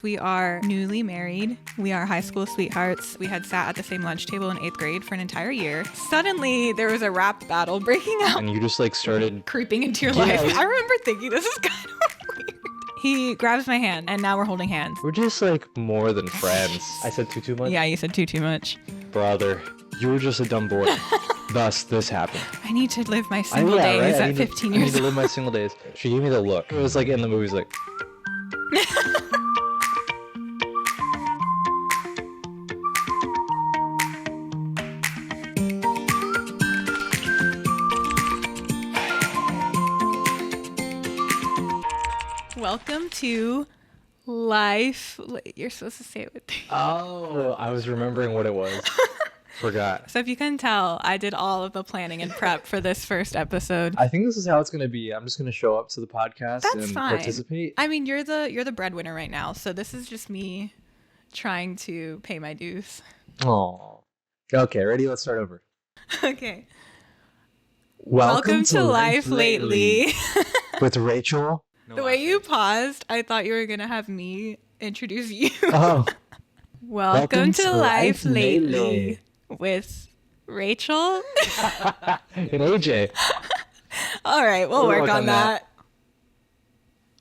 We are newly married. We are high school sweethearts. We had sat at the same lunch table in 8th grade for an entire year. Suddenly, there was a rap battle breaking out. And you just like started creeping into your life. I remember thinking, this is kind of weird. He grabs my hand, and now we're holding hands. We're just like more than friends. I said too much? Yeah, you said too much. Brother, you were just a dumb boy. Thus, this happened. I need to live my single days at 15 years I need to live my single days. She gave me the look. It was like in the movies, like... Welcome to life. You're supposed to say it with me. Oh, I was remembering what it was. Forgot. So if you can tell, I did all of the planning and prep for this first episode. I think this is how it's going to be. I'm just going to show up to the podcast and fine. Participate. I mean, you're the breadwinner right now, so this is just me trying to pay my dues. Oh. Okay, ready? Let's start over. Okay. Welcome to Life Lately. With Rachel. The way you paused, I thought you were going to have me introduce you. Oh. Welcome to Life Lately with Rachel and AJ. All right, we'll work on that.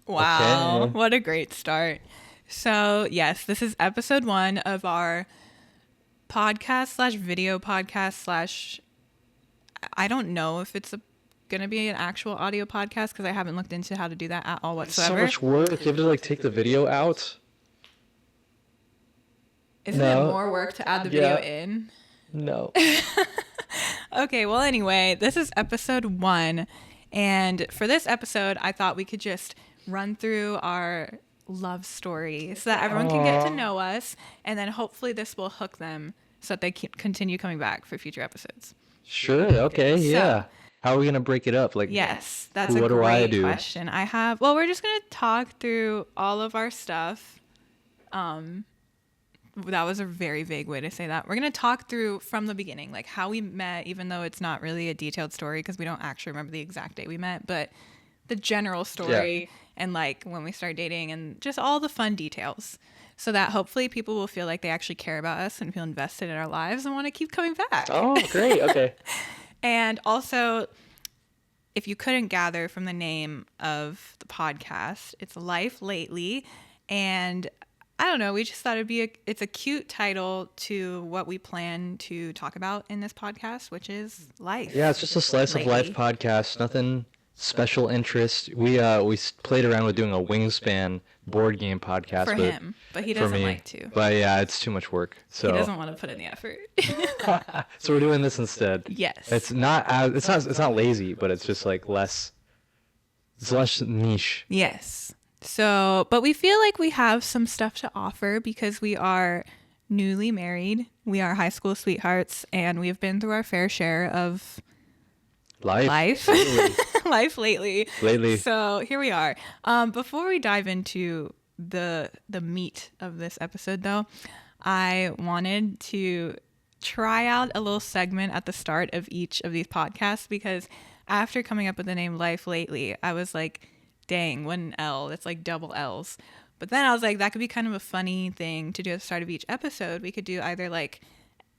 Wow, Okay. What a great start. So, yes, this is episode 1 of our podcast / video podcast / I don't know if it's going to be an actual audio podcast because I haven't looked into how to do that at all whatsoever. So much work. You have to like take the video out. Isn't it more work to add the video in? No. Okay, well, anyway, this is episode 1. And for this episode, I thought we could just run through our love story so that everyone can get to know us. And then hopefully this will hook them so that they can continue coming back for future episodes. Sure. Okay. Yeah. How are we going to break it up? Like, yes, that's what a do I great do? question. We're just going to talk through all of our stuff. That was a very vague way to say that. We're going to talk through from the beginning, like how we met, even though it's not really a detailed story because we don't actually remember the exact day we met, but the general story and like when we started dating and just all the fun details so that hopefully people will feel like they actually care about us and feel invested in our lives and want to keep coming back. Oh, great. Okay. And also, if you couldn't gather from the name of the podcast, it's Life Lately. And I don't know, we just thought it's a cute title to what we plan to talk about in this podcast, which is life. Yeah, it's just a slice of life podcast. Nothing special interest. We played around with doing a Wingspan board game podcast for him, but he doesn't like to. But yeah, it's too much work. So he doesn't want to put in the effort. So we're doing this instead. Yes. It's not lazy, but it's just like less niche. Yes. So, but we feel like we have some stuff to offer because we are newly married. We are high school sweethearts, and we've been through our fair share of life lately. So here we are. Before we dive into the meat of this episode, though, I wanted to try out a little segment at the start of each of these podcasts because after coming up with the name Life Lately, I was like, dang, one L, it's like double L's. But then I was like, that could be kind of a funny thing to do at the start of each episode. We could do either like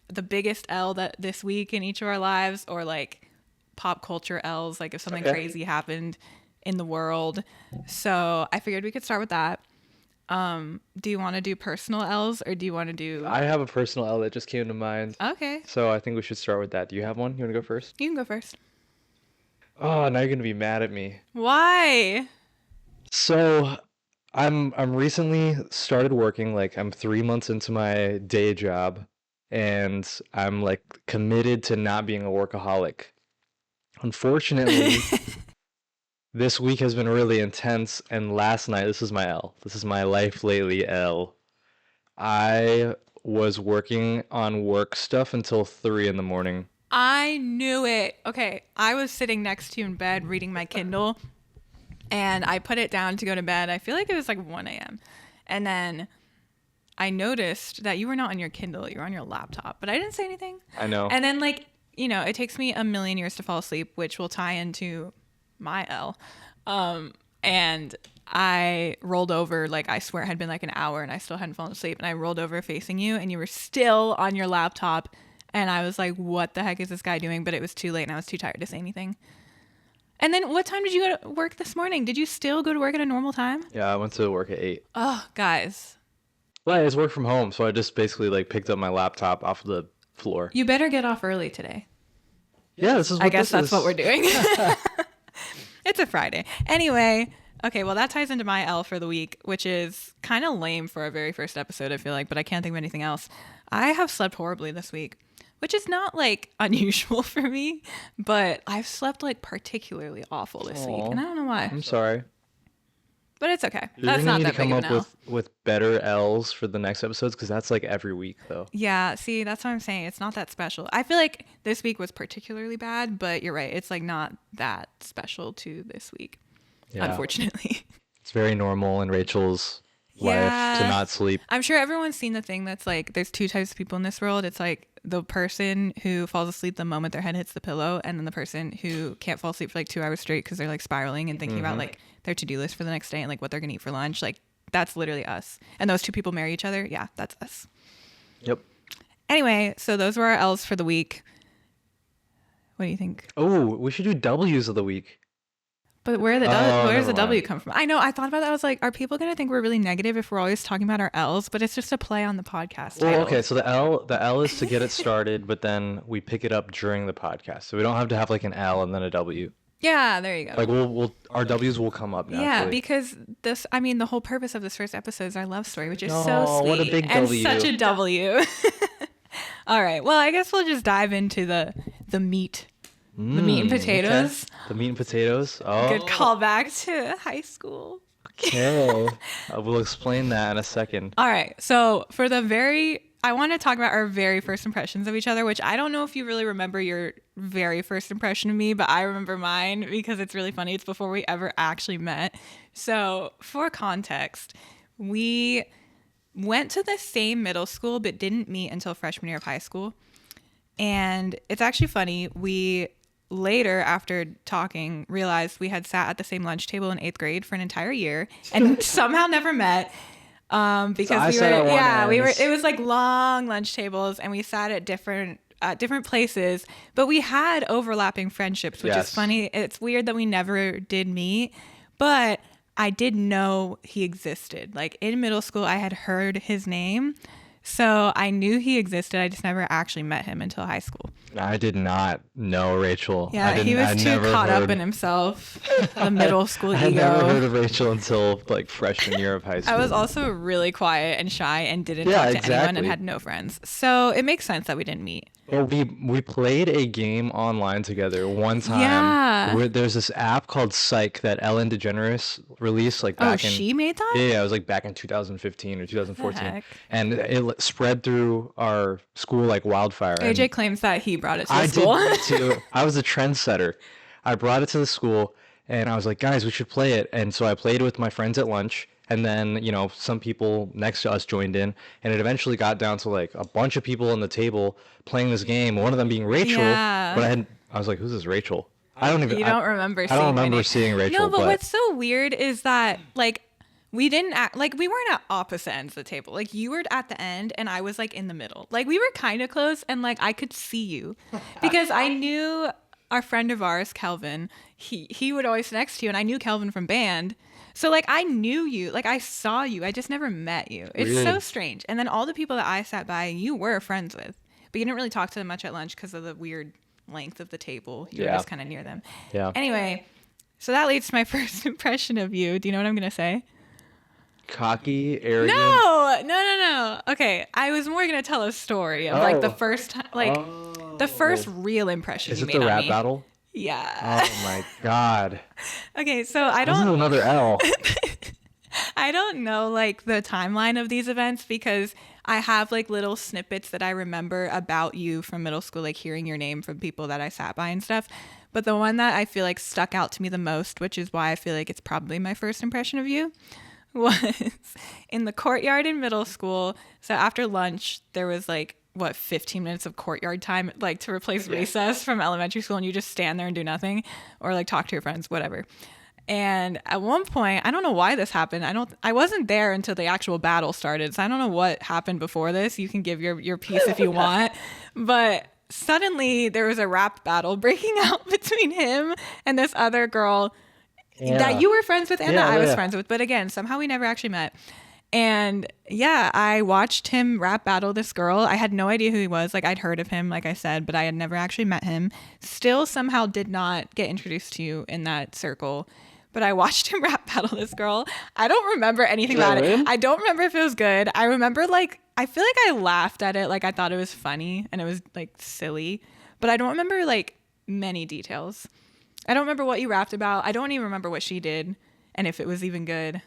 the biggest L that this week in each of our lives or like pop culture L's, like if something crazy happened in the world. So I figured we could start with that. Do you want to do personal L's or do you want to do... I have a personal L that just came to mind. Okay. So I think we should start with that. Do you have one? You want to go first? You can go first. Oh, now you're going to be mad at me. Why? So I'm recently started working, like I'm 3 months into my day job and I'm like committed to not being a workaholic. Unfortunately, this week has been really intense and last night, this is my L. This is my Life Lately L. I was working on work stuff until 3 a.m. I knew it. Okay, I was sitting next to you in bed reading my Kindle. And I put it down to go to bed. I feel like it was like 1 a.m. And then I noticed that you were not on your Kindle. You were on your laptop. But I didn't say anything. I know. And then like, it takes me a million years to fall asleep, which will tie into my L. And I rolled over, like I swear it had been like an hour and I still hadn't fallen asleep, and I rolled over facing you and you were still on your laptop, and I was like, what the heck is this guy doing? But it was too late and I was too tired to say anything. And then what time did you go to work this morning? Did you still go to work at a normal time? Yeah, I went to work at 8. Oh, guys. Well, it's work from home, so I just basically like picked up my laptop off the floor. You better get off early today. Yeah, this is what I guess this that's is. what we're doing. It's a Friday. Anyway, okay, well, that ties into my L for the week, which is kind of lame for our very first episode, I feel like, but I can't think of anything else. I have slept horribly this week, which is not like unusual for me, but I've slept like particularly awful this week, and I don't know why. I'm sorry. But it's okay. You're That's gonna not need that to come big of up an L. with better L's for the next episodes, because that's like every week though. Yeah, see, that's what I'm saying. It's not that special. I feel like this week was particularly bad, but you're right. It's like not that special to this week, unfortunately. It's very normal in Rachel's Yeah. life to not sleep. I'm sure everyone's seen the thing that's like, there's two types of people in this world. It's like the person who falls asleep the moment their head hits the pillow, and then the person who can't fall asleep for like 2 hours straight because they're like spiraling and thinking about like their to-do list for the next day and like what they're gonna eat for lunch. Like that's literally us. And those two people marry each other. Yeah, that's us. Yep. Anyway, so those were our L's for the week. What do you think? Oh, we should do W's of the week. But where's never the W mind. come from? I know. I thought about that. I was like, are people going to think we're really negative if we're always talking about our L's? But it's just a play on the podcast Well, title. okay, so the L is to get it started, but then we pick it up during the podcast. So we don't have to have like an L and then a W. Yeah, there you go. Like our W's will come up naturally. Yeah, because the whole purpose of this first episode is our love story, which is so Oh, sweet what a big and W. such a W. All right. Well, I guess we'll just dive into the meat. The meat and potatoes. Okay. The meat and potatoes. Oh, Good callback to high school. okay. We'll explain that in a second. All right. So I want to talk about our very first impressions of each other, which I don't know if you really remember your very first impression of me, but I remember mine because it's really funny. It's before we ever actually met. So for context, we went to the same middle school, but didn't meet until freshman year of high school. And it's actually funny. We later, after talking, realized we had sat at the same lunch table in 8th grade for an entire year and somehow never met. Because it was like long lunch tables, and we sat at different places, but we had overlapping friendships, which is funny. It's weird that we never did meet, but I did know he existed. Like in middle school, I had heard his name. So I knew he existed. I just never actually met him until high school. I did not know Rachel. Yeah, he was too caught up in himself. The middle school ego. I never heard of Rachel until like freshman year of high school. I was also really quiet and shy and didn't talk to anyone and had no friends. So it makes sense that we didn't meet. Well, we played a game online together one time. Yeah. Where there's this app called Psych that Ellen DeGeneres released like back in. Oh, she made that? Yeah, it was like back in 2015 or 2014, Heck? and it spread through our school like wildfire. AJ claims that he brought it to the I school. did too. I was a trendsetter. I brought it to the school, and I was like, guys, we should play it. And so I played it with my friends at lunch. And then, some people next to us joined in, and it eventually got down to like a bunch of people on the table playing this game. One of them being Rachel, Yeah. but I was like, "Who's this Rachel?" You don't remember seeing I don't remember my name. seeing Rachel. No, but what's so weird is that like we didn't act like we weren't at opposite ends of the table. Like you were at the end and I was like in the middle. Like we were kind of close, and like I could see you because I knew our friend of ours, Kelvin. He would always sit next to you, and I knew Kelvin from band. So like I knew you, like I saw you, I just never met you. It's Weird. so strange. And then all the people that I sat by, you were friends with, but you didn't really talk to them much at lunch because of the weird length of the table. You were just kind of near them. Yeah. Anyway, so that leads to my first impression of you. Do you know what I'm gonna say? Cocky, arrogant. No. Okay, I was more gonna tell a story of like the first time, like the first real impression Is you it made the on rap me. battle? Yeah. Oh my god. Okay, so I This is don't. another L. I don't know like the timeline of these events because I have like little snippets that I remember about you from middle school, like hearing your name from people that I sat by and stuff. But the one that I feel like stuck out to me the most, which is why I feel like it's probably my first impression of you, was in the courtyard in middle school. So after lunch, there was like 15 minutes of courtyard time, like to replace recess from elementary school, and you just stand there and do nothing or like talk to your friends, whatever. And at one point, I don't know why this happened. I wasn't there until the actual battle started. So I don't know what happened before this. You can give your piece if you want. But suddenly there was a rap battle breaking out between him and this other girl that you were friends with and that I was friends with. But again, somehow we never actually met. And yeah, I watched him rap battle this girl. I had no idea who he was. Like, I'd heard of him, like I said, but I had never actually met him. Still somehow did not get introduced to you in that circle. But I watched him rap battle this girl. I don't remember anything about it. I don't remember if it was good. I remember, like, I feel like I laughed at it. Like, I thought it was funny and it was, like, silly. But I don't remember, like, many details. I don't remember what you rapped about. I don't even remember what she did and if it was even good.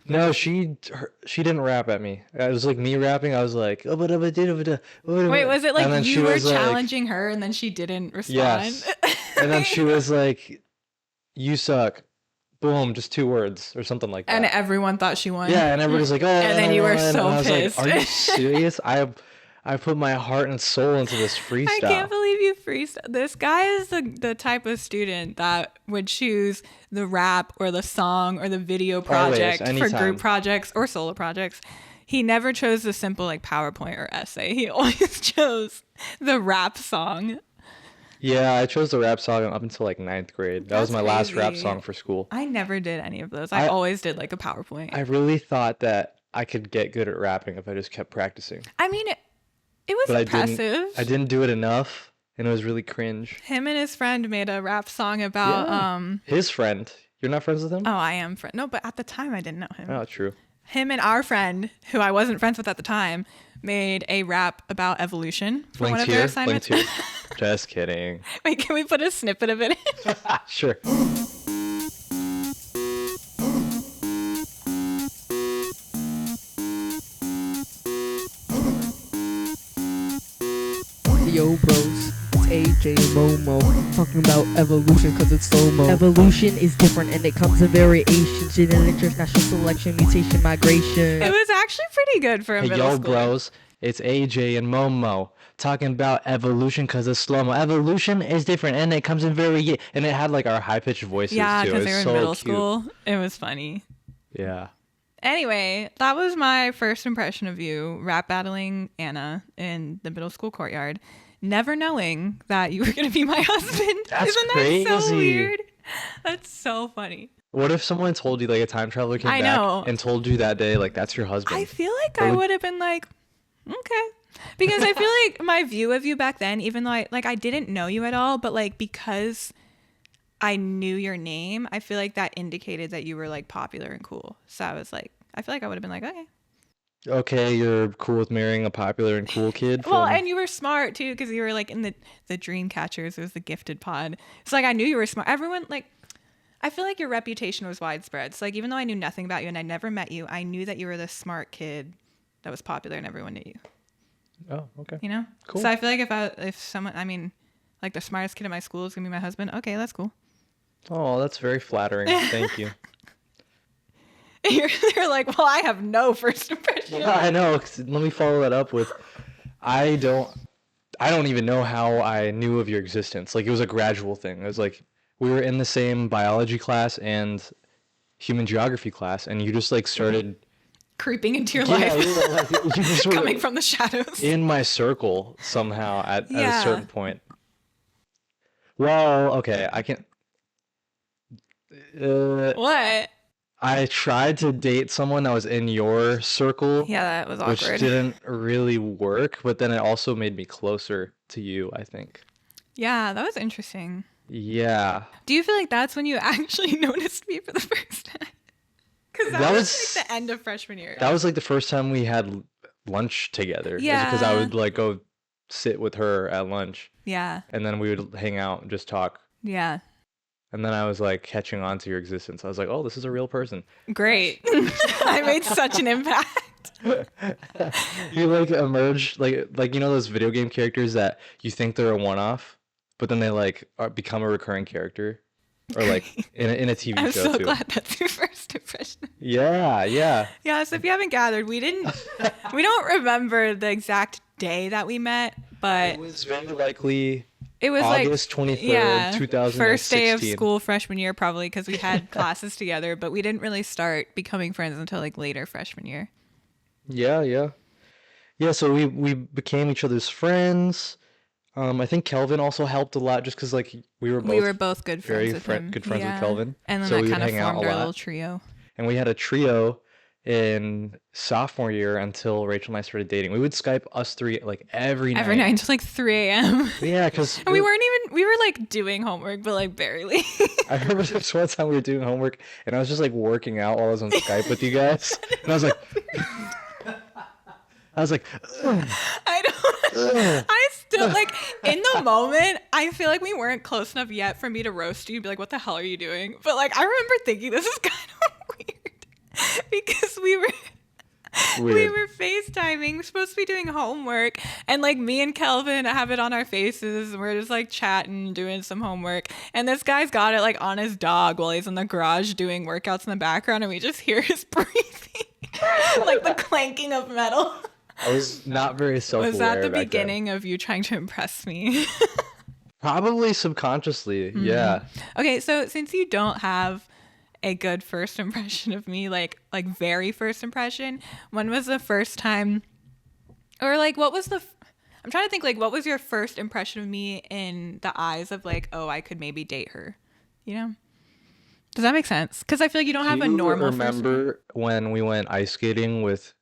No, she didn't rap at me. It was like me rapping. I was like, oh, wait, was it like you were challenging her and then she didn't respond? Yes. And then she was like, you suck. Boom, just 2 words or something like that. And everyone thought she won. Yeah, and everybody's like, oh. And then you were so pissed. Like, are you serious? I put my heart and soul into this freestyle. I can't believe you freestyle. This guy is the type of student that would choose the rap or the song or the video project for group projects or solo projects. He never chose the simple like PowerPoint or essay. He always chose the rap song. Yeah, I chose the rap song up until like 9th grade. That was my last rap song for school. I never did any of those. I always did like a PowerPoint. I really thought that I could get good at rapping if I just kept practicing. I mean, it was impressive. I didn't do it enough, and it was really cringe. Him and his friend made a rap song about his friend. You're not friends with him? Oh, I am friend. No, but at the time I didn't know him. Oh, true. Him and our friend, who I wasn't friends with at the time, made a rap about evolution for one of their assignments. Just kidding. Wait, can we put a snippet of it in? Sure. Yo, bros, it's AJ and Momo talking about evolution because it's slow-mo. Evolution is different and it comes in variations: genetic drift, natural selection, mutation, migration. It was actually pretty good for a middle schooler. Yo, bros, it's AJ and Momo talking about evolution because it's slow-mo. Evolution is different and it comes in and it had like our high-pitched voices too. Yeah, because they were in middle school. It was funny. Yeah. Anyway, that was my first impression of you rap battling Anna in the middle school courtyard, never knowing that you were going to be my husband. Isn't crazy. That so weird? That's so funny. What if someone told you, like a time traveler came back and told you that day, like, that's your husband? I feel like I would have been like, okay. Because I feel like my view of you back then, even though I didn't know you at all, but like because I knew your name, I feel like that indicated that you were like popular and cool. So I was like, I feel like I would have been like, okay. Okay, you're cool with marrying a popular and cool kid? Well, and you were smart too, because you were like in the dream catchers. It was the gifted pod. So like I knew you were smart. Everyone like, I feel like your reputation was widespread. So like even though I knew nothing about you and I never met you, I knew that you were the smart kid that was popular and everyone knew you. Oh, okay. You know? Cool. So I feel like if someone, I mean, like the smartest kid in my school is gonna be my husband. Okay, that's cool. Oh, that's very flattering. Thank you. You're like, well, I have no first impression. Yeah, I know. Let me follow that up with, I don't even know how I knew of your existence. Like, it was a gradual thing. It was like, we were in the same biology class and human geography class, and you just like started creeping into your life. Yeah, like, you just were coming from the shadows. In my circle somehow at a certain point. Well, okay, I can't. What? I tried to date someone that was in your circle. Yeah, that was awkward. Which didn't really work, but then it also made me closer to you, I think. Yeah, that was interesting. Yeah. Do you feel like that's when you actually noticed me for the first time? Because that was like the end of freshman year. That was like the first time we had lunch together. Yeah. Because I would like go sit with her at lunch. Yeah. And then we would hang out and just talk. Yeah. And then I was like catching on to your existence. I was like, oh, this is a real person. Great. I made such an impact. You like emerge like you know those video game characters that you think they're a one-off, but then they like become a recurring character, or like in a TV I'm show so too. glad that's your first impression. Yeah. Yeah. So if you haven't gathered, we don't remember the exact day that we met, but it was very likely It was August 23rd, 2016. First day of school freshman year, probably, because we had classes together, but we didn't really start becoming friends until like later freshman year. Yeah, so we became each other's friends. I think Kelvin also helped a lot just because like we were both good friends with him. good friends with Kelvin. And then so that we kind of would hang out formed a our lot. little trio. And we had a trio in sophomore year until Rachel and I started dating. We would Skype us three like every night. Every night until like 3 a.m. Yeah, because And we were like doing homework, but like barely. I remember there was one time we were doing homework and I was just like working out while I was on Skype with you guys. And I was like, ugh. I still like in the moment, I feel like we weren't close enough yet for me to roast you and be like, what the hell are you doing? But like, I remember thinking this is kind of weird because we were FaceTiming. We're supposed to be doing homework, and like me and Kelvin have it on our faces, and we're just like chatting, doing some homework. And this guy's got it like on his dog while he's in the garage doing workouts in the background, and we just hear his breathing, like the clanking of metal. I was not very self-aware. Was that the back beginning then. of you trying to impress me? Probably subconsciously, yeah. Okay, so since you don't have a good first impression of me, like very first impression, when was the first time, or like what was I'm trying to think, like what was your first impression of me in the eyes of like, oh, I could maybe date her, you know? Does that make sense? Because I feel like you don't have a normal remember when we went ice skating with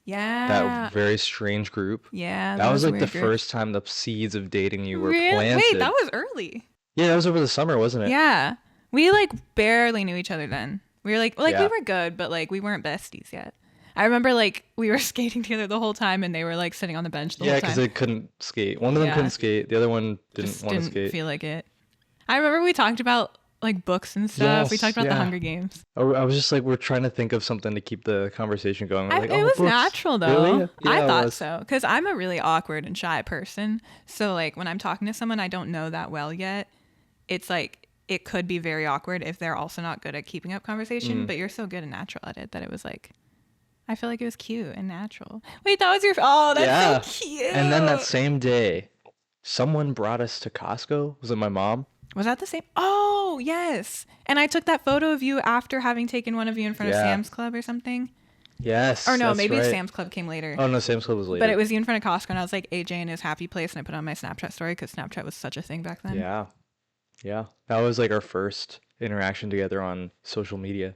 that very strange group? Yeah, that was like the group. First time the seeds of dating you were Really? planted. Wait, that was early. Yeah, that was over the summer, wasn't it? Yeah, we like barely knew each other then. We were like Yeah. we were good, but like we weren't besties yet. I remember like we were skating together the whole time, and they were like sitting on the bench the whole Yeah, time. because they couldn't skate. One of them couldn't skate. The other one Just didn't want to skate. feel like it. I remember we talked about like books and stuff. We Yes, talked about the yeah. Hunger Games. I was just like, we're trying to think of something to keep the conversation going. We're like, It was books. natural though. Really? Yeah, I it thought was. so, because I'm a really awkward and shy person. So like when I'm talking to someone I don't know that well yet, it's like it could be very awkward if they're also not good at keeping up conversation. But you're so good and natural at it that it was like, I feel like it was cute and natural. Wait, that was your? Oh, that's so cute. And then that same day, someone brought us to Costco. Was it my mom? Was that the same? Oh, yes. And I took that photo of you after having taken one of you in front of Sam's Club or something. Yes. Or no, that's maybe right. Sam's Club came later. Oh no, Sam's Club was later. But it was you in front of Costco, and I was like AJ in his happy place, and I put on my Snapchat story because Snapchat was such a thing back then. Yeah. That was like our first interaction together on social media.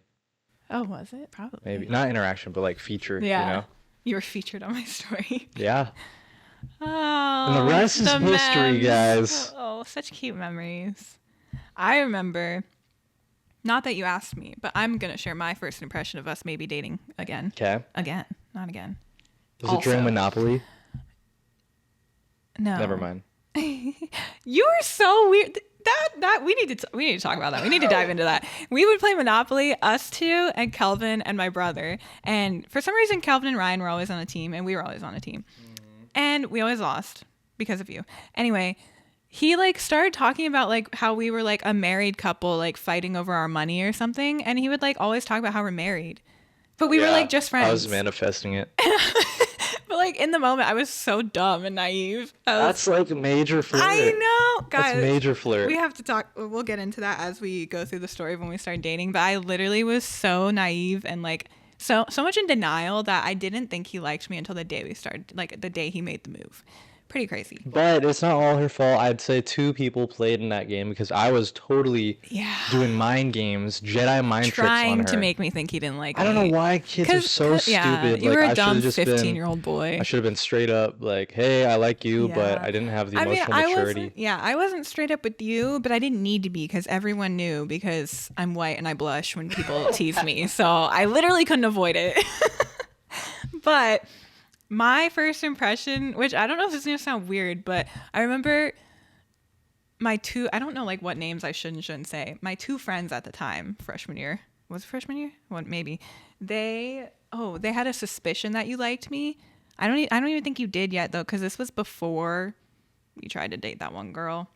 Oh, was it? Probably. Maybe not interaction, but like feature. Yeah. You know? You were featured on my story. Yeah. Oh. And the rest is history, memes. guys. Oh, such cute memories. I remember, not that you asked me, but I'm going to share my first impression of us maybe dating again. Okay. Again, not again. Was it during Monopoly? No. Never mind. You were so weird. That we need to talk about that. We need to dive into that. We would play Monopoly, us two, and Kelvin and my brother. And for some reason, Kelvin and Ryan were always on a team, and we were always on a team. And we always lost because of you. Anyway, he like started talking about like how we were like a married couple, like fighting over our money or something. And he would like always talk about how we're married, but we were like just friends. I was manifesting it. But like in the moment, I was so dumb and naive. That's like major flirt. I know, guys. That's major flirt. We have to talk. We'll get into that as we go through the story of when we started dating. But I literally was so naive and like so much in denial that I didn't think he liked me until the day we started, like the day he made the move. Pretty crazy. But it's not all her fault. I'd say two people played in that game because I was totally doing mind games, Jedi mind tricks on her. Trying to make me think he didn't like me. I don't know why kids are so stupid. You like, were I a dumb should've just 15-year-old boy. I should have been straight up like, hey, I like you, but I didn't have the emotional maturity. I wasn't straight up with you, but I didn't need to be because everyone knew because I'm white and I blush when people tease me. So I literally couldn't avoid it. But my first impression, which I don't know if this is going to sound weird, but I remember I don't know like what names I should and shouldn't say. My two friends at the time, freshman year. Was it freshman year? Well, maybe. They had a suspicion that you liked me. I don't even think you did yet though, because this was before you tried to date that one girl.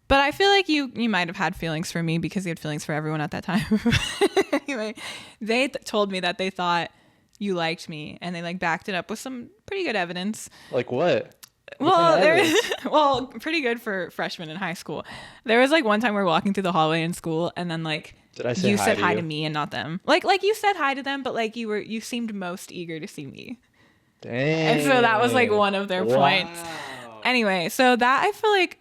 But I feel like you might have had feelings for me because you had feelings for everyone at that time. Anyway, they told me that they thought you liked me, and they like backed it up with some pretty good evidence. Like what? Well, kind of there evidence? well, pretty good for freshmen in high school. There was like one time we were walking through the hallway in school, and then like Did I say you hi said to hi you? to me and not them. Like you said hi to them, but like you seemed most eager to see me. Dang. And so that was like one of their points. Anyway, so that I feel like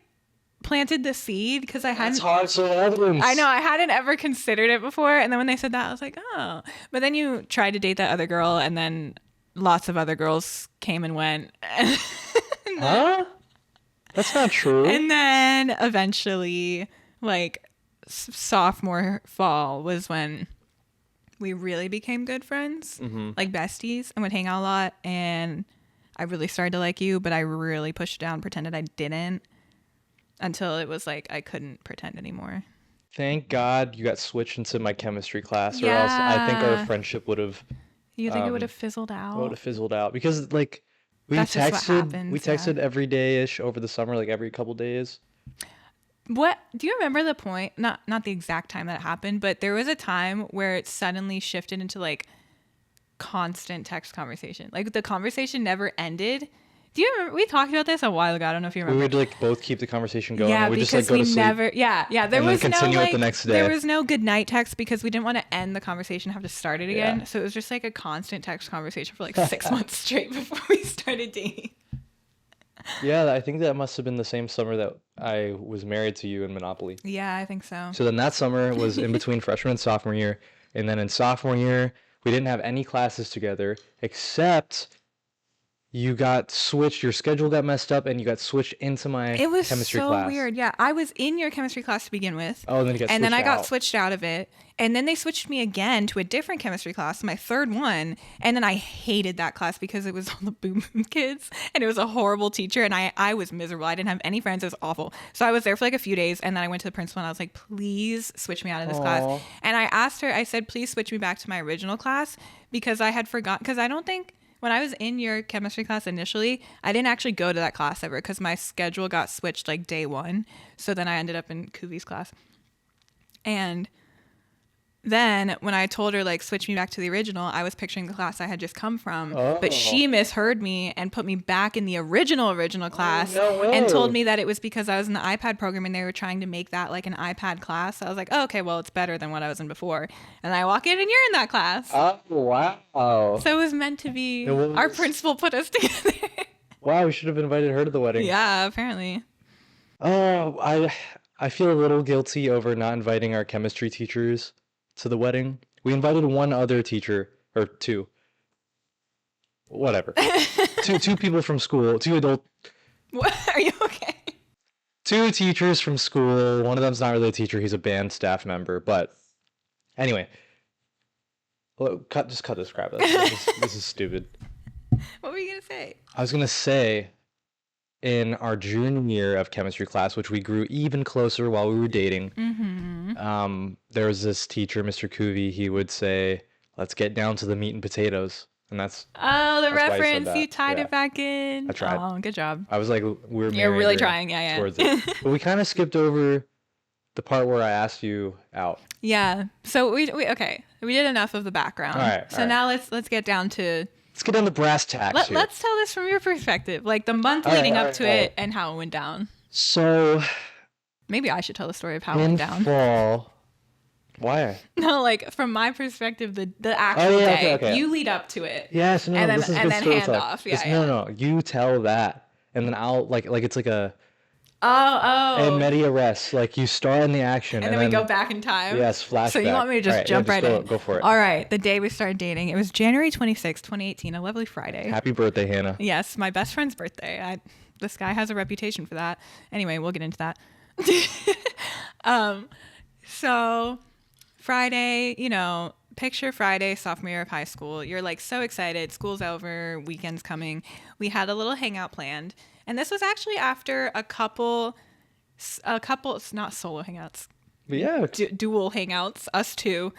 planted the seed because I hadn't. That's hard so evidence. I know I hadn't ever considered it before, and then when they said that, I was like, oh. But then you tried to date that other girl, and then lots of other girls came and went. Huh? That's not true. And then eventually, like sophomore fall was when we really became good friends, like besties, and would hang out a lot. And I really started to like you, but I really pushed it down, pretended I didn't, until it was like I couldn't pretend anymore. Thank God you got switched into my chemistry class, or else I think our Yeah. friendship would have You think it would have fizzled out? fizzled out because like we That's just what texted we happens, yeah. texted every day-ish over the summer, like every couple days. What do you remember the point? Not the exact time that it happened, but there was a time where it suddenly shifted into like constant text conversation. Like the conversation never ended. Do you remember? We talked about this a while ago. I don't know if you We remember. would like both keep the conversation going. Yeah, and we because just like go we to sleep. never. Yeah. There and then was continue no it like. the next There day. was no good night text because we didn't want to end the conversation, have to start it again. Yeah. So it was just like a constant text conversation for like 6 months straight before we started dating. Yeah, I think that must have been the same summer that I was married to you in Monopoly. Yeah, I think so. So then that summer was in between freshman and sophomore year. And then in sophomore year, we didn't have any classes together except you got switched, your schedule got messed up, and you got switched into my It was chemistry so class. weird. Yeah, I was in your chemistry class to begin with. Oh, and then you got and then I switched got out. switched out of it. And then they switched me again to a different chemistry class, my third one. And then I hated that class because it was all the boom boom kids. And it was a horrible teacher. And I was miserable. I didn't have any friends. It was awful. So I was there for like a few days. And then I went to the principal and I was like, please switch me out of this Aw. class. And I asked her, I said, please switch me back to my original class because I had forgotten. Because I don't think when I was in your chemistry class initially, I didn't actually go to that class ever because my schedule got switched like day one. So then I ended up in Kuvi's class. And then when I told her like switch me back to the original, I was picturing the class I had just come from, but she misheard me and put me back in the original class no and way. told me that it was because I was in the iPad program and they were trying to make that like an iPad class. So I was like, oh, okay, well, it's better than what I was in before. And I walk in and you're in that class. Oh, wow. So it was meant to be. It was. Our principal put us together. Wow, we should have invited her to the wedding. Yeah, apparently. Oh, I feel a little guilty over not inviting our chemistry teachers to the wedding. We invited one other teacher, or two. Whatever. two people from school, What? Are you okay? two teachers from school. One of them's not really a teacher, he's a band staff member, but anyway. Well, just cut this crap. This is stupid. What were you going to say? I was gonna say, in our junior year of chemistry class, which we grew even closer while we were dating, there was this teacher, Mr. Cuvey, he would say, let's get down to the meat and potatoes. And that's, Oh, the That's why you said reference. that. You tied Yeah. it back in. I tried. Oh, good job. I was like, we're You're married really or trying. Yeah. towards it. But we kind of skipped over the part where I asked you out. Yeah. So we okay. We did enough of the background. All right, So all right. now let's get down to Let's get down to brass tacks here. let's tell this from your perspective, like the month All right, leading all up right, to all it right. and how it went down. So, Maybe I should tell the story of how it in went down. fall, why? No, like from my perspective, the actual yeah, day. okay. You lead up to it. Yes, no, And then- this is and good then story hand time. off. Yeah, No, you tell that, and then I'll like it's like a Oh. media res. Like you start in the action, And then we go back in time. Yes, flashback. So you want me to just All right, jump yeah, right just in? go for it. All right. The day we started dating, it was January 26th, 2018, a lovely Friday. Happy birthday, Hannah. Yes, my best friend's birthday. This guy has a reputation for that. Anyway, we'll get into that. So Friday, picture Friday, sophomore year of high school. You're like so excited. School's over. Weekend's coming. We had a little hangout planned. And this was actually after a couple, it's not solo hangouts, But yeah, dual hangouts, us two,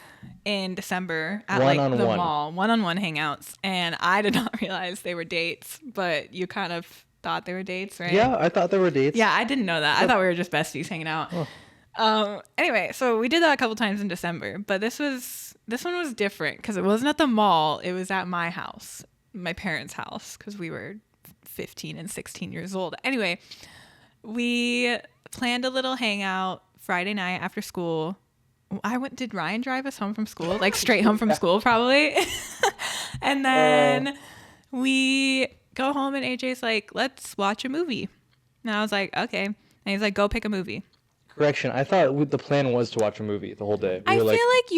in December at the One-on-one. mall, one-on-one hangouts. And I did not realize they were dates, but you kind of thought they were dates, right? yeah, I thought there were dates. Yeah, I didn't know that. I thought we were just besties hanging out. Anyway, so we did that a couple times in December, but this one was different because it wasn't at the mall. It was at my house, my parents' house, because we were 15 and 16 years old. Anyway, we planned a little hangout Friday night after school. Did Ryan drive us home from school? Like straight home from school, probably. And then we go home and AJ's like, let's watch a movie. And I was like, okay. And he's like, go pick a movie. Correction. I thought the plan was to watch a movie the whole day. I feel like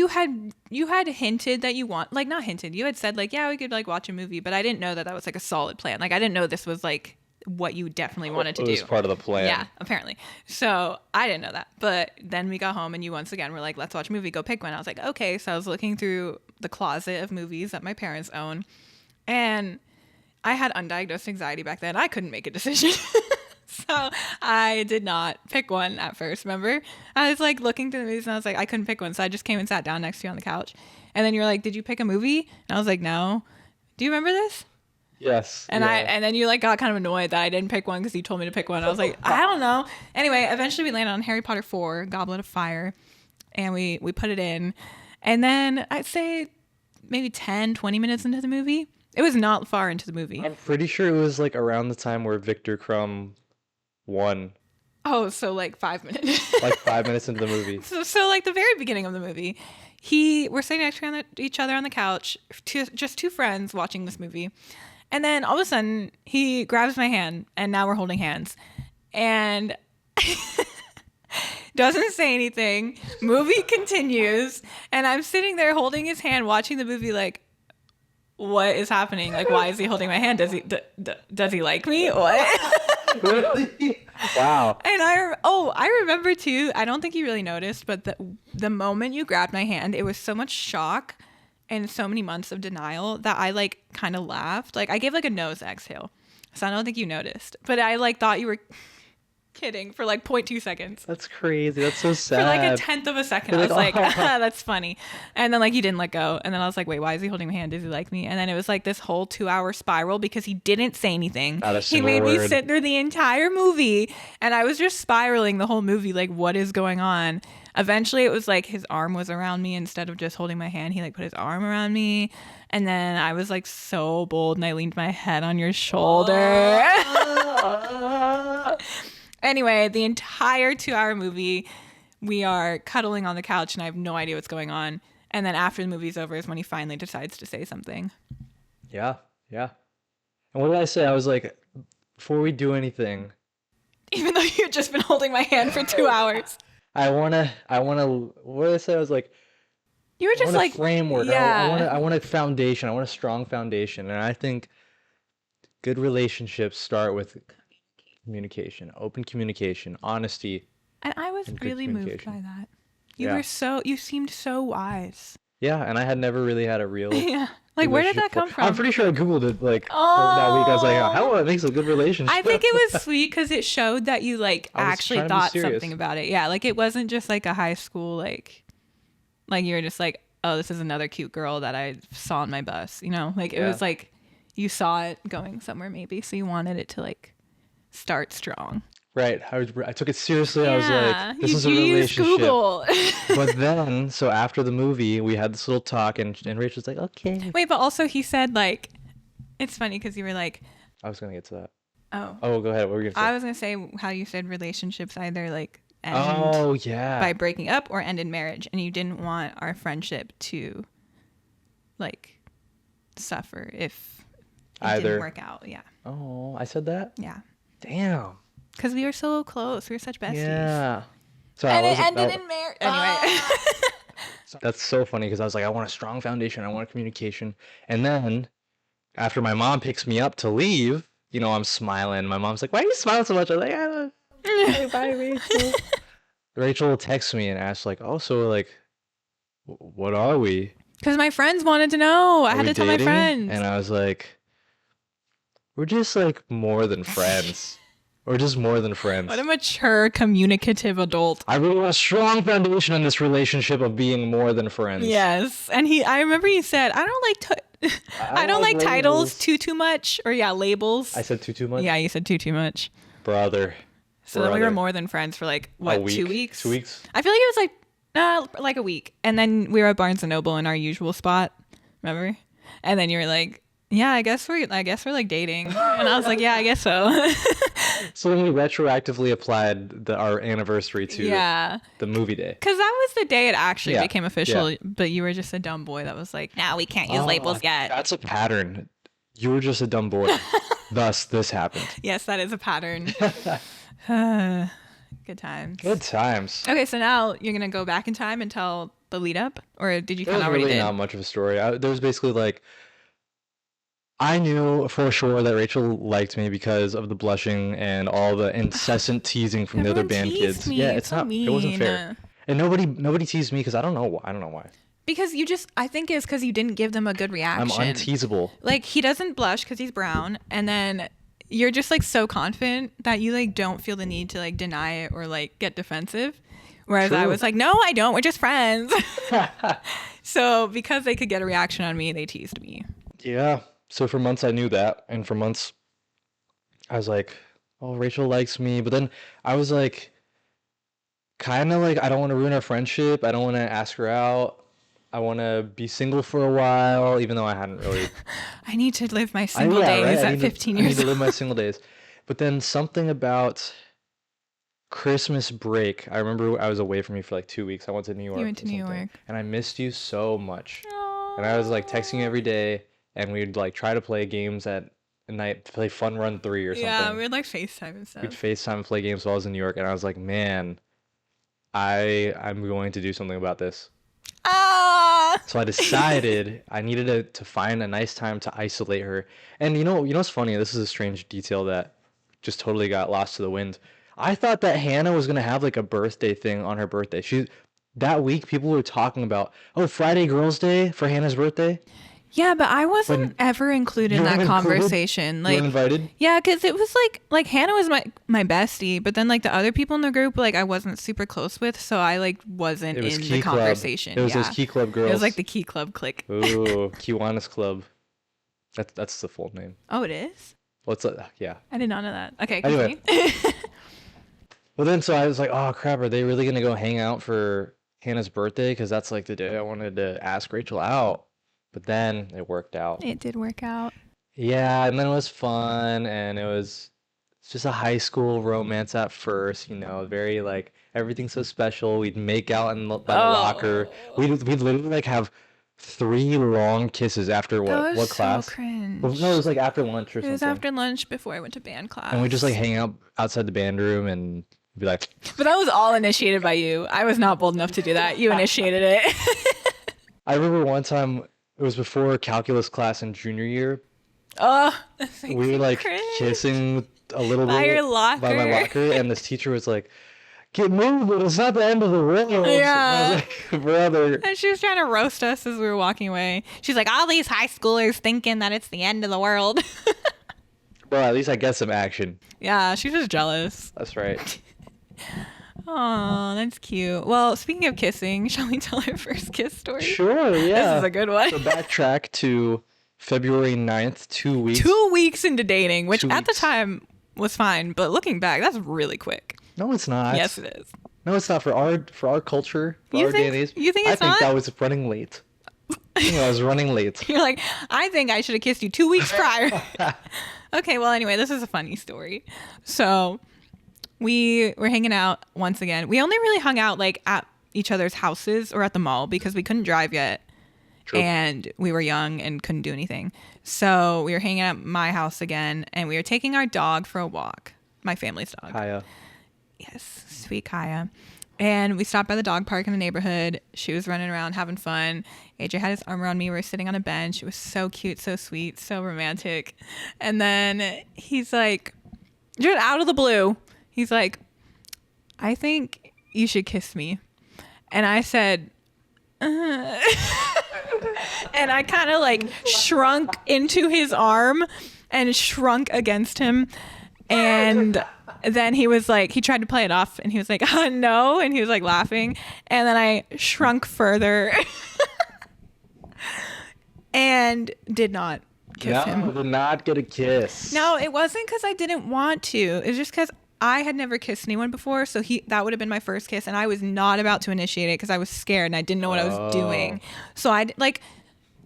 you had hinted that you want, like, not hinted. You had said like, yeah, we could like watch a movie, but I didn't know that was like a solid plan. Like I didn't know this was like what you definitely wanted to do. It was part of the plan. Yeah, apparently. So I didn't know that. But then we got home and you once again were like, let's watch a movie, go pick one. I was like, okay. So I was looking through the closet of movies that my parents own. And I had undiagnosed anxiety back then. I couldn't make a decision. So I did not pick one at first, remember? I was like looking through the movies and I was like, I couldn't pick one. So I just came and sat down next to you on the couch. And then you were like, did you pick a movie? And I was like, no. Do you remember this? Yes. And and then you like got kind of annoyed that I didn't pick one because you told me to pick one. I was like, I don't know. Anyway, eventually we landed on Harry Potter 4, Goblet of Fire. And we put it in. And then I'd say maybe 10, 20 minutes into the movie. It was not far into the movie. I'm pretty sure it was like around the time where Victor Crumb won. Oh, so like 5 minutes. Like 5 minutes into the movie. So like the very beginning of the movie, we're sitting next to each other on the couch, just two friends watching this movie. And then all of a sudden he grabs my hand and now we're holding hands and doesn't say anything. Movie continues. And I'm sitting there holding his hand, watching the movie like, what is happening? Like, why is he holding my hand? Does he like me? What? Really? Wow. And I remember too, I don't think you really noticed, but the moment you grabbed my hand, it was so much shock and so many months of denial that I like kind of laughed. Like I gave like a nose exhale. So I don't think you noticed, but I like thought you were kidding for like 0.2 seconds. That's crazy. That's so sad. For like a tenth of a second. I was like, that's funny. And then like you didn't let go. And then I was like, wait, why is he holding my hand? Does he like me? And then it was like this whole 2-hour spiral because he didn't say anything. He made me sit through the entire movie and I was just spiraling the whole movie. Like, what is going on? Eventually it was like his arm was around me instead of just holding my hand. He like put his arm around me. And then I was like so bold and I leaned my head on your shoulder. Anyway, the entire 2-hour movie, we are cuddling on the couch and I have no idea what's going on. And then after the movie's over is when he finally decides to say something. Yeah. And what did I say? I was like, before we do anything. Even though you've just been holding my hand for 2 hours. I wanna, what did I say? I was like, you were just like framework. Yeah. I want a foundation. I want a strong foundation. And I think good relationships start with communication, open communication, honesty. And I was really moved by that. You seemed so wise. Yeah, and I had never really had a real yeah. Like where did that come from? I'm pretty sure I Googled it like that week. I was like, how it makes a good relationship. I think it was sweet because it showed that you like actually thought something about it. Yeah, like it wasn't just like a high school like you were just like, oh, this is another cute girl that I saw on my bus. You know, like it was like you saw it going somewhere maybe, so you wanted it to like start strong. Right. I took it seriously. Yeah, I was like, this is a relationship. Google. But then, so after the movie, we had this little talk and Rachel's like, okay. Wait, but also he said like, it's funny because you were like. I was going to get to that. Oh, go ahead. What were you going to say? I was going to say how you said relationships either like end by breaking up or end in marriage. And you didn't want our friendship to like suffer if it didn't work out. Yeah. Oh, I said that? Yeah. Damn. Because we were so close. We were such besties. Yeah. So and it ended in marriage. Anyway. That's so funny because I was like, I want a strong foundation. I want communication. And then after my mom picks me up to leave, you know, I'm smiling. My mom's like, why are you smiling so much? I'm like, hey, bye, Rachel. Rachel texts me and asks like, oh, so like, what are we? Because my friends wanted to know. I had to tell my friends. And I was like, we're just like more than friends. We're just more than friends. What a mature, communicative adult. I really want a strong foundation in this relationship of being more than friends. Yes. And I remember he said, I don't like titles too much. Or labels. I said too much? Yeah, you said too much. Brother. So then we were more than friends for like, what, 2 weeks? 2 weeks? I feel like it was like a week. And then we were at Barnes & Noble in our usual spot. Remember? And then you were like, yeah, I guess we're like dating. And I was like, yeah, I guess so. So then we retroactively applied our anniversary to Yeah. the movie day. Because that was the day it actually Yeah, became official. yeah. But you were just a dumb boy that was like, no, we can't use Oh, labels yet. That's a pattern. You were just a dumb boy. Thus, this happened. Yes, that is a pattern. Good times. Good times. Okay, so now you're going to go back in time and tell the lead up? Or did you There kind was of already really did? not much of a story. There was basically like, I knew for sure that Rachel liked me because of the blushing and all the incessant teasing from the other Everyone band teased kids. me. Yeah, It's so it wasn't mean. fair. And nobody teased me because I don't know why. Because I think it's because you didn't give them a good I'm reaction. unteasable. Like, he doesn't blush because he's brown. And then you're just like so confident that you like don't feel the need to like deny it or like get defensive. Whereas I True. was like, no, I don't. We're just friends. So because they could get a reaction on me, they teased me. Yeah. So for months I knew that, and for months I was like, "Oh, Rachel likes me," but then I was like, kind of like, I don't want to ruin our friendship. I don't want to ask her out. I want to be single for a while, even though I hadn't really. I need to live my single Yeah, right? days I at need 15 I need years to live old. my single days. But then something about Christmas break. I remember I was away from you for like 2 weeks. I went to New York. went to or New something, York. and I missed you so much. And I was like texting you every day, and we'd like try to play games at night, play Fun Run 3 or something. Yeah, we would like FaceTime and We'd stuff. FaceTime and play games while I was in New York, and I was like, man, I'm going to do something about this. Ah! So I decided I needed to find a nice time to isolate her. And you know what's funny? This is a strange detail that just totally got lost to the wind. I thought that Hannah was gonna have like a birthday thing on her birthday. That week people were talking about, oh, Friday Girls Day for Hannah's birthday. Yeah, but I wasn't ever included in You that weren't included? conversation. You Like, weren't invited? yeah, because it was like Hannah was my bestie, but then like the other people in the group, like I wasn't super close with, so I like wasn't It was in Key the Club. conversation. It was yeah. those Key Club girls. It was like the Key Club clique. Ooh, Kiwanis Club. That's the full name. Oh, it is? Yeah. I did not know that. Okay, Anyway. continue. Well, then so I was like, oh crap, are they really gonna go hang out for Hannah's birthday? Because that's like the day I wanted to ask Rachel out. But then it worked out. It did work out. Yeah, and then it was fun, and it's just a high school romance at first, very like everything's so special. We'd make out by the locker. We'd literally like have 3 long kisses after That was what so class? cringe. Well, no, it was like after lunch or It was something. after lunch before I went to band class. And we just like hang out outside the band room and be like, But that was all initiated by you. I was not bold enough to do that. You initiated it. I remember one time it was before calculus class in junior year. Oh, that makes We were me like cringe. kissing a little By bit your locker. by my locker, and this teacher was like, "Get moving! It's not the end of the world." And I Yeah. was like, brother. And she was trying to roast us as we were walking away. She's like, all these high schoolers thinking that it's the end of the world. Well, at least I get some action. Yeah, she's just jealous. That's right. Oh, that's cute. Well, speaking of kissing, shall we tell our first kiss story? Sure, yeah. This is a good one. So backtrack to February 9th, 2 weeks. 2 weeks into dating, which 2 at the weeks. time was fine, but looking back, that's really quick. No, it's not. Yes, it is. No, it's not for our culture, for You our day and think- age. you think I it's think not? that was running late. I was running late. You're like, I think I should have kissed you 2 weeks prior. Okay, well, anyway, this is a funny story. So we were hanging out once again. We only really hung out like at each other's houses or at the mall because we couldn't drive yet. True. And we were young and couldn't do anything. So we were hanging out at my house again, and we were taking our dog for a walk. My family's dog. Kaya. Yes, sweet Kaya. And we stopped by the dog park in the neighborhood. She was running around having fun. AJ had his arm around me. We were sitting on a bench. It was so cute, so sweet, so romantic. And then he's like, just out of the blue, he's like, I think you should kiss me. And I said, and I kind of like shrunk into his arm and shrunk against him. And then he was like, he tried to play it off and he was like, oh no. And he was like laughing. And then I shrunk further and did not kiss him. Did not get a kiss. No, it wasn't because I didn't want to. It was just because I had never kissed anyone before. So that would have been my first kiss. And I was not about to initiate it because I was scared and I didn't know what I was doing. So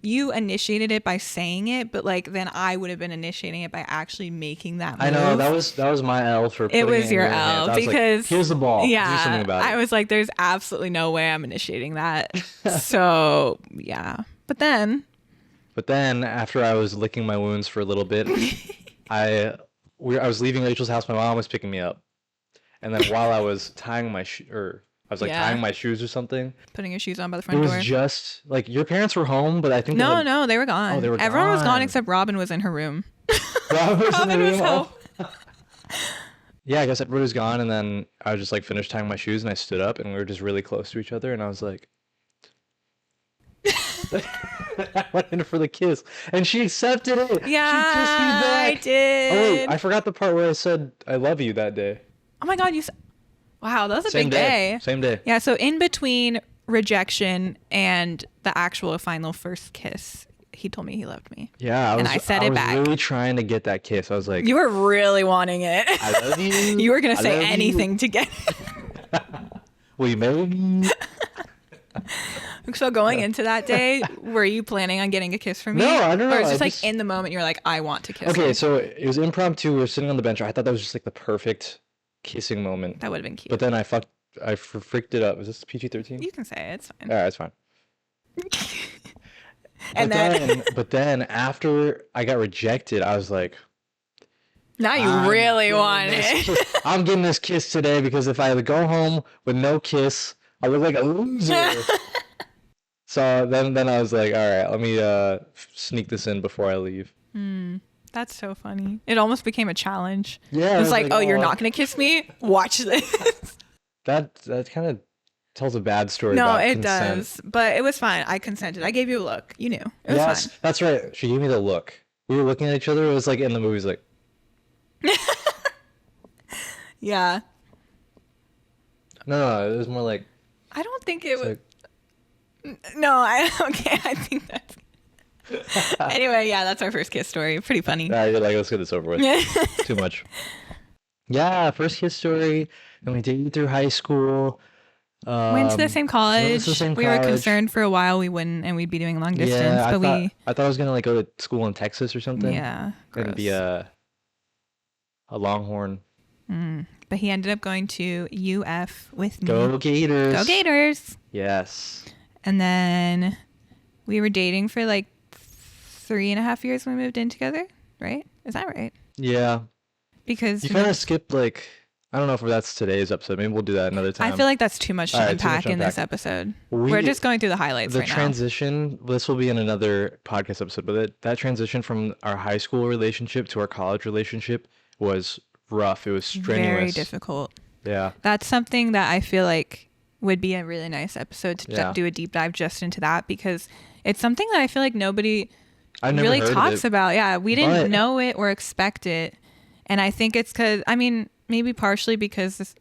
you initiated it by saying it, but like then I would have been initiating it by actually making that move. I know that was my L for putting It was in your hands. L I was because like, here's the ball. Yeah, Do something about it. I was like, there's absolutely no way I'm initiating that. So yeah, but then after I was licking my wounds for a little bit, I was leaving Rachel's house. My mom was picking me up, and then while I was tying my tying my shoes or something. Putting your shoes on by the It front was door. just like your parents were home, but I think No, they were gone. Oh, they were Everyone was gone gone. except Robin was in her room. Robin was in the Robin was room. home. Oh. Yeah, I guess everybody was gone, and then I just like finished tying my shoes, and I stood up, and we were just really close to each other, and I was like, I went in for the kiss, and she accepted it. Yeah, she kissed me back. I did. Oh wait, I forgot the part where I said I love you that day. Oh my God, wow, that was a Same big day. Same day. Yeah, so in between rejection and the actual final first kiss, he told me he loved me. Yeah, I said it back. I was really trying to get that kiss. I was like, You were really wanting it. I love you. You were gonna I say love you. anything to get it. Will you marry me? So going into that day, were you planning on getting a kiss from me? No, I don't know. Or it's just I like just- in the moment you're like, I want to kiss Okay, her. so it was impromptu. We were sitting on the bench. I thought that was just like the perfect kissing moment. That would have been cute. But then I freaked it up. Is this PG-13? You can say it, it's fine. All right, it's fine. And then But then after I got rejected, I was like, now you I'm really getting want this it. kiss. I'm getting this kiss today because if I go home with no kiss, I look like a loser. So then I was like, all right, let me sneak this in before I leave. That's so funny. It almost became a challenge. Yeah, It was like, oh, you're "Oh." not gonna kiss me? Watch this. That kind of tells a bad story. No, about it consent. does. But it was fine. I consented. I gave you a look. You knew. It was Yes, fine. that's right. She gave me the look. We were looking at each other. It was like in the movies, like Yeah. no, it was more like I don't think it it's was. like No, okay. I think that's. Anyway, yeah, that's our first kiss story. Pretty funny. you're like, let's get this over with. Too much. Yeah, first kiss story. And we dated through high school. Went to the same college. We were college. concerned for a while we wouldn't, and we'd be doing long distance. Yeah, but I thought I was gonna like go to school in Texas or something. yeah, Gonna be gross. a Longhorn. But he ended up going to UF with me. Go Gators. Go Gators! Yes. And then we were dating for like 3.5 years when we moved in together, right? Is that right? Yeah. Because You kind of skipped like I don't know if that's today's episode. Maybe we'll do that another time. I feel like that's too much to All right, too much unpack to in this unpack. episode. We're just going through the highlights the right transition. This will be in another podcast episode, but that transition from our high school relationship to our college relationship was rough. It was now. strenuous. Very difficult. Yeah. That's something that I feel like would be a really nice episode to Yeah. do a deep dive just into that, because it's something that I feel like nobody I never really heard of talks it. about. Yeah, we didn't But- know it or expect it. And I think it's because, I mean, maybe partially because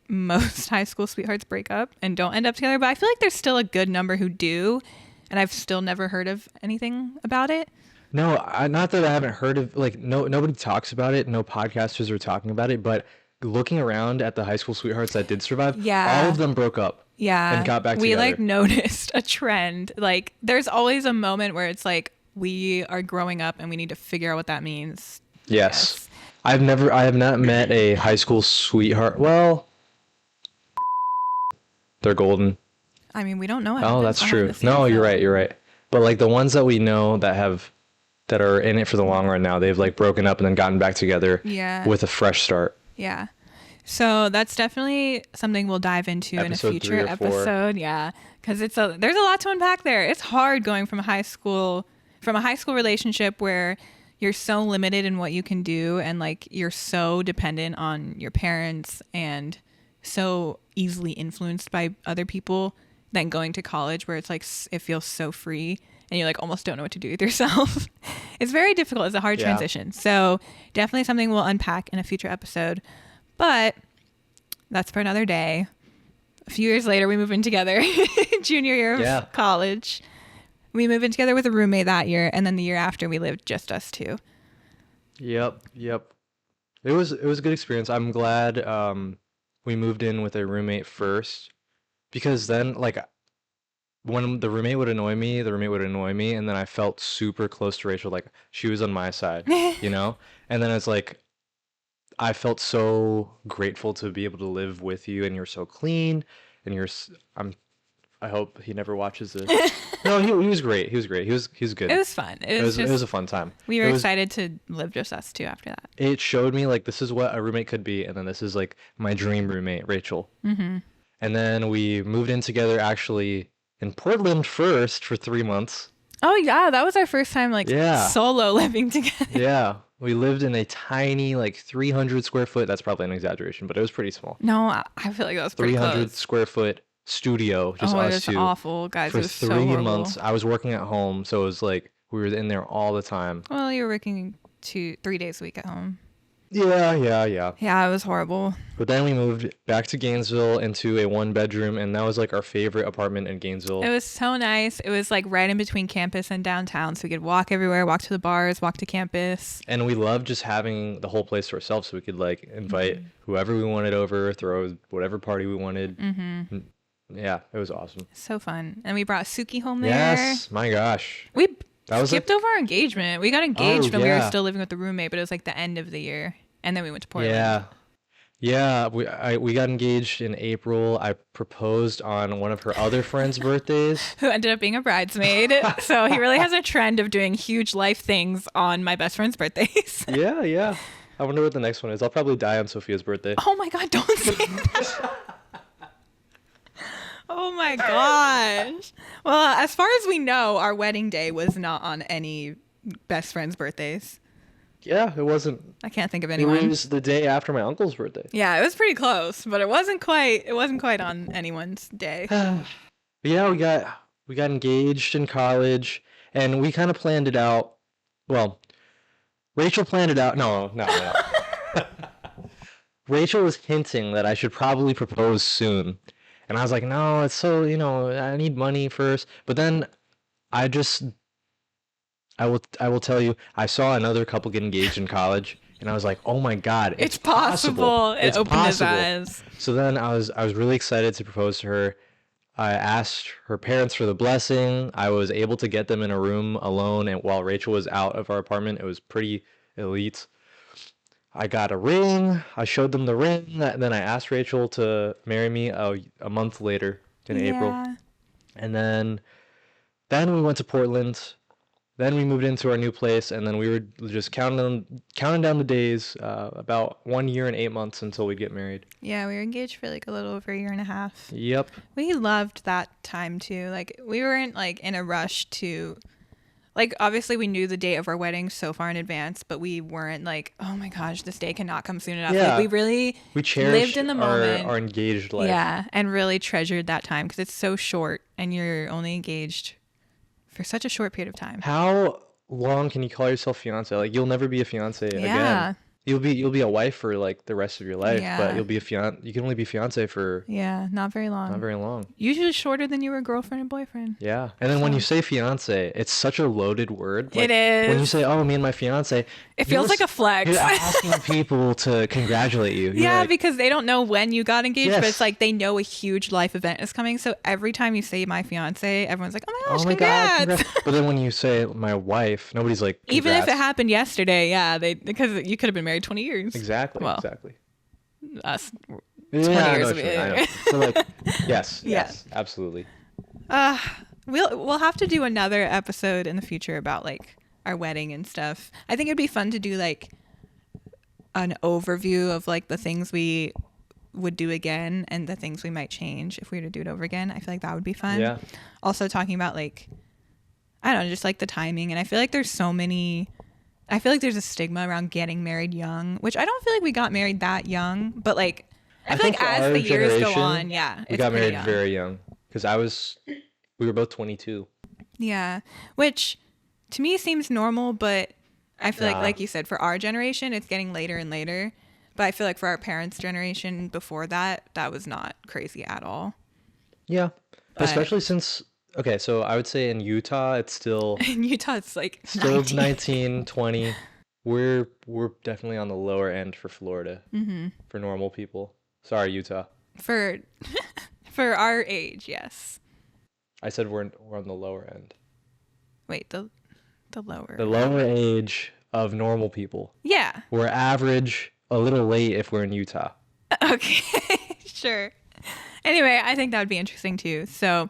most high school sweethearts break up and don't end up together, but I feel like there's still a good number who do. And I've still never heard of anything about it. No, not that I haven't heard of like nobody talks about it. No podcasters are talking about it. But looking around at the high school sweethearts that did survive, Yeah. all of them broke up. Yeah. And got back we together. like noticed a trend. Like there's always a moment where it's like we are growing up and we need to figure out what that means. Yes. I have not met a high school sweetheart. Well, they're golden. I mean, we don't know. Oh, that's true. No, you're right. You're right. But like the ones that we know that are in it for the long run now, they've like broken up and then gotten back together. Yeah. With a fresh start. Yeah. So that's definitely something we'll dive into Episode in a 3 future or 4. episode. Yeah. Because there's a lot to unpack there. It's hard going from a high school relationship where you're so limited in what you can do and like you're so dependent on your parents and so easily influenced by other people, than going to college where it's like it feels so free and you like almost don't know what to do with yourself. It's very difficult. It's a hard transition. So definitely something we'll unpack in a future episode. But that's for another day. A few years later, we move in together. Junior year of college. We moved in together with a roommate that year. And then the year after, we lived just us two. Yep. It was a good experience. I'm glad we moved in with a roommate first, because then like when the roommate would annoy me, and then I felt super close to Rachel, like she was on my side, you know? And then it's like I felt so grateful to be able to live with you, and you're so clean, and I hope he never watches this. No, he was great. He was great. He was good. It was fun. It was it just was a fun time. we were excited to live just us two after that. It showed me like this is what a roommate could be, and then this is like my dream roommate, Rachel. Mm-hmm. And then we moved in together actually in Portland first for 3 months. Oh yeah, that was our first time like Yeah. solo living together. Yeah, we lived in a tiny like 300 square foot. That's probably an exaggeration, but it was pretty small. No, I feel like that was pretty 300 close. square foot studio, just Oh, it us was two. awful, guys. For It was so 3 horrible. months, I was working at home, so it was like we were in there all the time. Well, you were working 3 days a week at home. Yeah. Yeah, it was horrible. But then we moved back to Gainesville into a 1 bedroom, and that was like our favorite apartment in Gainesville. It was so nice. It was like right in between campus and downtown, so we could walk everywhere, walk to the bars, walk to campus. And we loved just having the whole place to ourselves, so we could like invite whoever we wanted over, throw whatever party we wanted. Mm-hmm. Yeah, it was awesome. So fun. And we brought Suki home there. Yes, my gosh. We That was skipped over our engagement. We got engaged when we were yeah. still living with the roommate, but it was like the end of the year. And then we went to Portland. Yeah. We got engaged in April. I proposed on one of her other friends' birthdays. Who ended up being a bridesmaid. So he really has a trend of doing huge life things on my best friend's birthdays. Yeah. I wonder what the next one is. I'll probably die on Sophia's birthday. Oh my God, don't say that. Oh my gosh. Well, as far as we know, our wedding day was not on any best friends' birthdays. Yeah, it wasn't. I can't think of It anyone. was the day after my uncle's birthday. Yeah, it was pretty close, but it wasn't quite on anyone's day. Yeah, we got engaged in college, and we kind of planned it out. Well, Rachel planned it out. No. Rachel was hinting that I should probably propose soon. And I was like, no, it's so, I need money first. But then I will tell you, I saw another couple get engaged in college, and I was like, oh my God, It's possible. It It's opened his possible. eyes. So then I was really excited to propose to her. I asked her parents for the blessing. I was able to get them in a room alone, and while Rachel was out of our apartment, it was pretty elite. I got a ring. I showed them the ring. And then I asked Rachel to marry me a month later in April. Yeah. And then we went to Portland. Then we moved into our new place, and then we were just counting down the days, about 1 year and 8 months until we get married. Yeah, we were engaged for like a little over a year and a half. Yep. We loved that time too. Like we weren't like in a rush to, like obviously we knew the date of our wedding so far in advance, but we weren't like, oh my gosh, this day cannot come soon enough. Yeah. Like we really We cherished lived in the moment. our engaged life. Yeah, and really treasured that time because it's so short and you're only engaged for such a short period of time. How long can you call yourself fiance? Like you'll never be a fiance Yeah. again. You'll be a wife for like the rest of your life, Yeah. but you'll be you can only be fiance for Yeah, not very long. not very long. Usually shorter than you were girlfriend and boyfriend. Yeah. And then when So- you say fiance, it's such a loaded word. It is. When you say, "Oh, me and my fiance," It feels like a flex. You're asking people to congratulate you. You're Yeah, like, because they don't know when you got engaged, but Yes. it's like they know a huge life event is coming. So every time you say my fiance, everyone's like, oh my gosh, "Oh my congrats. God, congrats." But then when you say my wife, nobody's like, Even if it "Congrats." happened yesterday, yeah, because you could have been married 20 years. Exactly. Well, Exactly. Us. Yeah, 20 I years know of what you mean, I it. know. So like, yes, Yeah. yes, absolutely. We'll have to do another episode in the future about like our wedding and stuff. I think it'd be fun to do like an overview of like the things we would do again and the things we might change if we were to do it over again. I feel like that would be fun. Yeah. Also talking about like, I don't know, just like the timing. And I feel like there's a stigma around getting married young, which I don't feel like we got married that young, but like, I feel like think as our the years go generation, on, yeah. We it's got pretty married young. very young because we were both 22. Yeah, which to me seems normal, but I feel Nah. like you said, for our generation, it's getting later and later. But I feel like for our parents' generation before that, that was not crazy at all. Yeah. But- Especially since, okay, so I would say in Utah, it's still In Utah, it's like still 19. 19, 20. We're definitely on the lower end for Florida Mm-hmm. for normal people. Sorry, Utah. For our age, yes. I said we're on the lower end. Wait, the lower. The lower age of normal people. Yeah. We're average, a little late if we're in Utah. Okay. Sure. Anyway, I think that would be interesting too. So,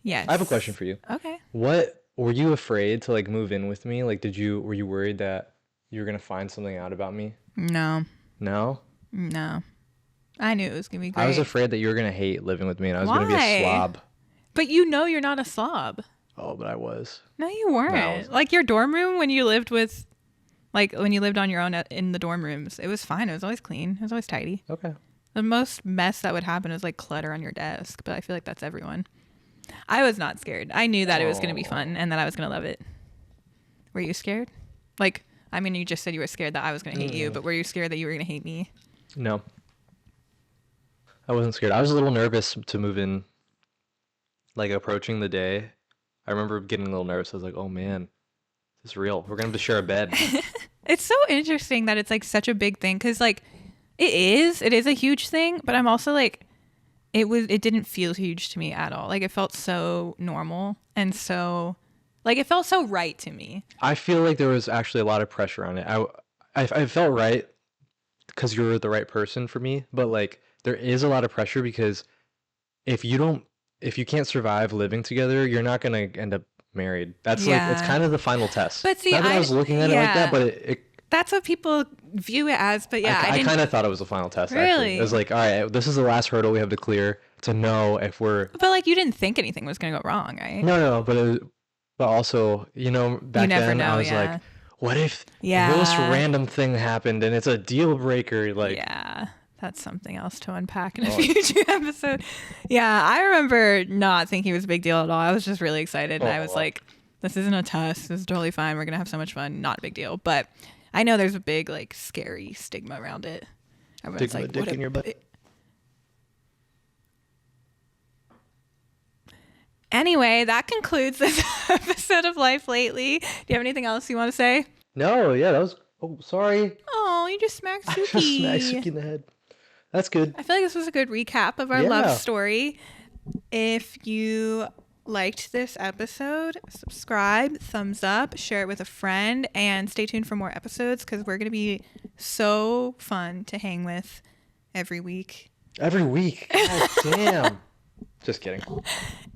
yes. I have a question for you. Okay. What were you afraid to like move in with me? Like, were you worried that you were gonna find something out about me? No. No? No. I knew it was gonna be great. I was afraid that you were gonna hate living with me and I was gonna be a slob. But you know you're not a slob. Oh, but I was. No, you weren't. No, I wasn't. Like your dorm room when you lived with, like when you lived on your own in the dorm rooms, it was fine. It was always clean. It was always tidy. Okay. The most mess that would happen is like clutter on your desk, but I feel like that's everyone. I was not scared. I knew that it was going to be fun and that I was going to love it. Were you scared? Like, I mean, you just said you were scared that I was going to hate you, but were you scared that you were going to hate me? No. I wasn't scared. I was a little nervous to move in, like approaching the day. I remember getting a little nervous. I was like, oh man, is this real? We're going to have to share a bed. It's so interesting that it's like such a big thing because like it is a huge thing, but I'm also like, it didn't feel huge to me at all. Like it felt so normal and so like it felt so right to me. I feel like there was actually a lot of pressure on it. I felt right because you're the right person for me, but like there is a lot of pressure because if you can't survive living together, you're not going to end up married. That's like, it's kind of the final test. But see, not that I was looking at it like that, but that's what people view it as. But yeah, I kind of thought it was the final test. Really? Actually. It was like, all right, this is the last hurdle we have to clear to know if we're. But like, you didn't think anything was going to go wrong, right? No, but also, back then I was like, what if this random thing happened and it's a deal breaker? Like, yeah. That's something else to unpack in a future episode. Yeah, I remember not thinking it was a big deal at all. I was just really excited. And I was like, this isn't a test. This is totally fine. We're going to have so much fun. Not a big deal. But I know there's a big, like, scary stigma around it. Everyone's stigma, like, dick in your butt. Anyway, that concludes this episode of Life Lately. Do you have anything else you want to say? No, yeah, that was... Oh, sorry. Oh, you just smacked Suki. I just smacked Suki in the head. That's good. I feel like this was a good recap of our love story. If you liked this episode, subscribe, thumbs up, share it with a friend, and stay tuned for more episodes because we're going to be so fun to hang with every week. Every week? God damn. Just kidding.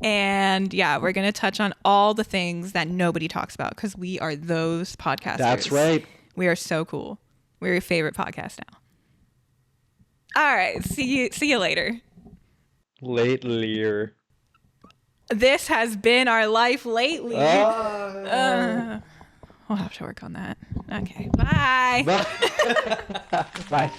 And yeah, we're going to touch on all the things that nobody talks about because we are those podcasters. That's right. We are so cool. We're your favorite podcast now. All right. See you later. Latelier. This has been our Life Lately. We'll have to work on that. Okay. Bye. Bye. Bye.